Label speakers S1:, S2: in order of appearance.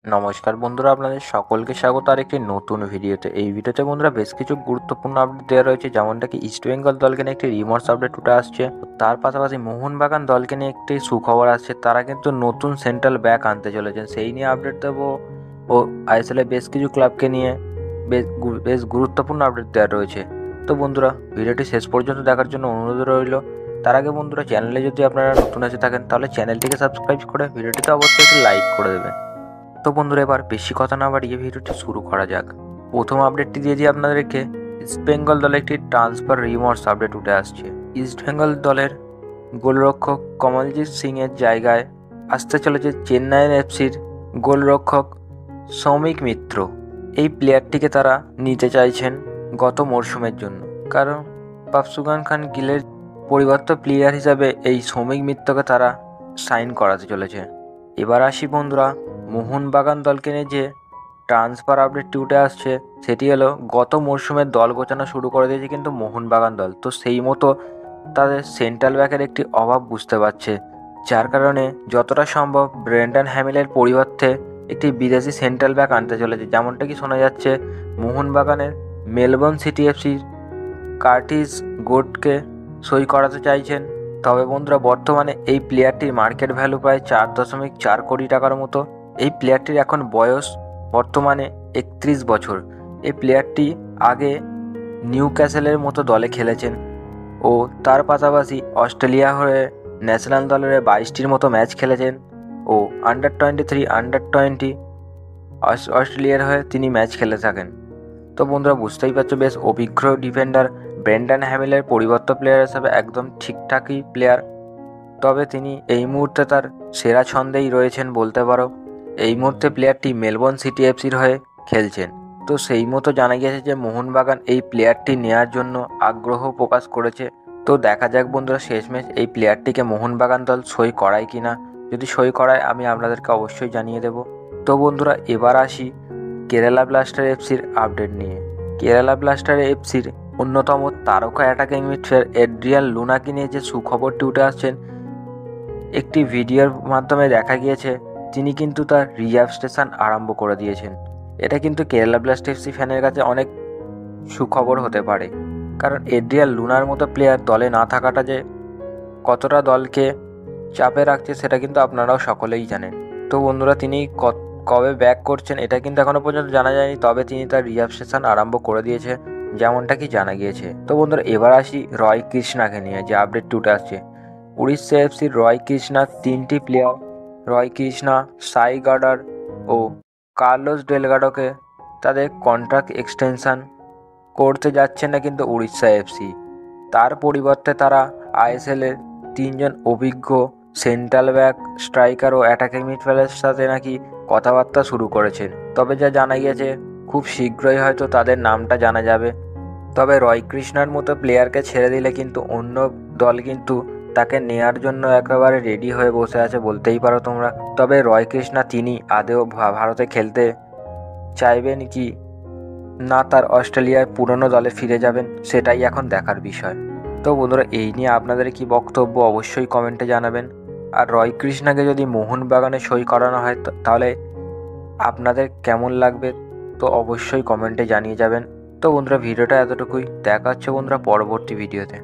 S1: নমস্কার বন্ধুরা, আপনাদের সকলকে স্বাগত আর একটি নতুন ভিডিওতে। এই ভিডিওতে বন্ধুরা বেশ কিছু গুরুত্বপূর্ণ আপডেট দেওয়া রয়েছে, যেমনটা কি ইস্ট বেঙ্গল দলকে নিয়ে একটি রিমোর্স আপডেট উঠে আসছে। তার পাশাপাশি মোহনবাগান দলকে নিয়ে একটি সুখবর আসছে, তারা কিন্তু নতুন সেন্ট্রাল ব্যাক আনতে চলেছেন, সেই নিয়ে আপডেট দেবো। ও আইএসএল এ বেশ কিছু ক্লাবকে নিয়ে বেশ গুরুত্বপূর্ণ আপডেট দেওয়া রয়েছে। তো বন্ধুরা, ভিডিওটি শেষ পর্যন্ত দেখার জন্য অনুরোধ রইল। তার আগে বন্ধুরা, চ্যানেলে যদি আপনারা নতুন এসে থাকেন তাহলে চ্যানেলটিকে সাবস্ক্রাইব করে ভিডিওটিতে অবশ্যই একটি লাইক করে দেবেন। তো বন্ধুরা, এবার বেশি কথা না বাড়িয়ে ভিডিওটি শুরু করা যাক। প্রথম আপডেটটি দিয়ে দিই আপনাদেরকে। ইস্ট বেঙ্গল দলে একটি ট্রান্সফার রিমোর্স আপডেট উঠে আসছে। ইস্ট বেঙ্গল দলের গোলরক্ষক কমলজিৎ সিং এর জায়গায় আসতে চলেছে চেন্নাইয়ের এফসির গোলরক্ষক সৌমিক মিত্র। এই প্লেয়ারটিকে তারা নিতে চাইছেন গত মরশুমের জন্য, কারণ পাফসুগান খান গিলের পরিবর্তে প্লেয়ার হিসাবে এই সৌমিক মিত্রকে তারা সাইন করাতে চলেছে। এবার আসি বন্ধুরা, মোহনবাগান দলকে নিয়ে যে ট্রান্সফার আপডেটটি উঠে আসছে, সেটি হলো গত মরশুমের দল গোছানো শুরু করে দিয়েছে কিন্তু মোহনবাগান দল। তো সেই মতো তাদের সেন্ট্রাল ব্যাকের একটি অভাব বুঝতে পারছে, যার কারণে যতটা সম্ভব ব্রেন্ডন হ্যামিলের পরিবর্তে একটি বিদেশি সেন্ট্রাল ব্যাক আনতে চলেছে। যেমনটা কি শোনা যাচ্ছে, মোহনবাগানের মেলবোর্ন সিটি এফসির কার্টিস গোডকে সই করাতে চাইছেন। তবে বন্ধুরা, বর্তমানে এই প্লেয়ারটির মার্কেট ভ্যালু প্রায় 4.4 কোটি টাকার মতো। এই প্লেয়ারটির এখন বয়স বর্তমানে 31 বছর। এই প্লেয়ারটি আগে নিউ ক্যাসেলের মতো দলে খেলেছেন ও তার পাশাপাশি অস্ট্রেলিয়া হয়ে ন্যাশনাল দলের 22টির মতো ম্যাচ খেলেছেন ও আন্ডার-23, আন্ডার-20 অস্ট্রেলিয়ার হয়ে তিনি ম্যাচ খেলে থাকেন। তো বন্ধুরা, বুঝতেই পারছো, বেশ অভিজ্ঞ ডিফেন্ডার। ব্রেন্ডন হ্যামিলের পরিবর্তে প্লেয়ার হিসেবে একদম ঠিকঠাকই প্লেয়ার। তবে তিনি এই মুহূর্তে তার সেরা ছন্দেই রয়েছেন বলতে পারো। এই মুহূর্তে প্লেয়ারটি মেলবোর্ন সিটি এফসির হয়ে খেলছেন। তো সেই মতো জানা গিয়েছে যে মোহনবাগান এই প্লেয়ারটি নেওয়ার জন্য আগ্রহ প্রকাশ করেছে। তো দেখা যাক বন্ধুরা, শেষমেশ এই প্লেয়ারটিকে মোহনবাগান দল সই করায় কিনা। যদি সই করায় আমি আপনাদেরকে অবশ্যই জানিয়ে দেব। তো বন্ধুরা, এবার আসি কেরালা ব্লাস্টার এফসির আপডেট নিয়ে। কেরালা ব্লাস্টার এফসির অন্যতম তারকা অ্যাটাকিং মিডফিল্ডার এড্রিয়ান লুনাকে নিয়ে যে সুখবরটি উঠে আসছেন, একটি ভিডিওর মাধ্যমে দেখা গিয়েছে তিনি কিন্তু তার রিহ্যাব স্টেশন আরম্ভ করে দিয়েছেন। এটা কিন্তু কেরালা ব্লাস্টার এফসি ফ্যানের কাছে অনেক সুখবর হতে পারে, কারণ এড্রিয়ান লুনার মতো প্লেয়ার দলে না থাকাটা যে কতটা দলকে চাপে রাখছে সেটা কিন্তু আপনারাও সকলেই জানেন। তো বন্ধুরা, তিনি কবে ব্যাক করছেন এটা কিন্তু এখনও পর্যন্ত জানা যায়নি, তবে তিনি তার রিহ্যাব সেশন আরম্ভ করে দিয়েছে যেমনটা কি জানা গিয়েছে। তো বন্ধুরা, এবার আসি রয় কৃষ্ণাকে নিয়ে যে আপডেটটি উঠে আসছে। উড়িষ্যা এফসির রয় কৃষ্ণার 3টি প্লেয়ার রয় কৃষ্ণা, সাই গার্ডার ও কার্লোস ডেলগাডোকে তাদের কন্ট্রাক্ট এক্সটেনশন করতে যাচ্ছে না কিন্তু উড়িষ্যা এফসি। তার পরিবর্তে তারা আইএসএলের 3জন অভিজ্ঞ সেন্ট্রাল ব্যাক, স্ট্রাইকার ও অ্যাটাকিং মিডফিল্ডারের সাথে নাকি কথাবার্তা শুরু করেছেন। তবে যা জানা গিয়েছে, খুব শীঘ্রই হয়তো তাদের নামটা জানা যাবে। তবে রয় কৃষ্ণার মতো প্লেয়ারকে ছেড়ে দিলে কিন্তু অন্য দল কিন্তু তাকে নেয়ার জন্য একেবারে রেডি হয়ে বসে আছে বলতেই পারো তোমরা। তবে রয় কৃষ্ণা তিনি আদেও ভারতে খেলতে চাইবেন কি না তার অস্ট্রেলিয়ার পুরনো দলে ফিরে যাবেন, সেটাই এখন দেখার বিষয়। তো বন্ধুরা, এই নিয়ে আপনাদের কি বক্তব্য অবশ্যই কমেন্টে জানাবেন। আর রয় কৃষ্ণাকে যদি মোহনবাগানে সই করানো হয় তাহলে আপনাদের কেমন লাগবে, তো অবশ্যই কমেন্টে জানিয়ে যাবেন। তো বন্ধুরা, ভিডিওটা এতটুকুই। দেখা হচ্ছে বন্ধুরা পরবর্তী ভিডিওতে।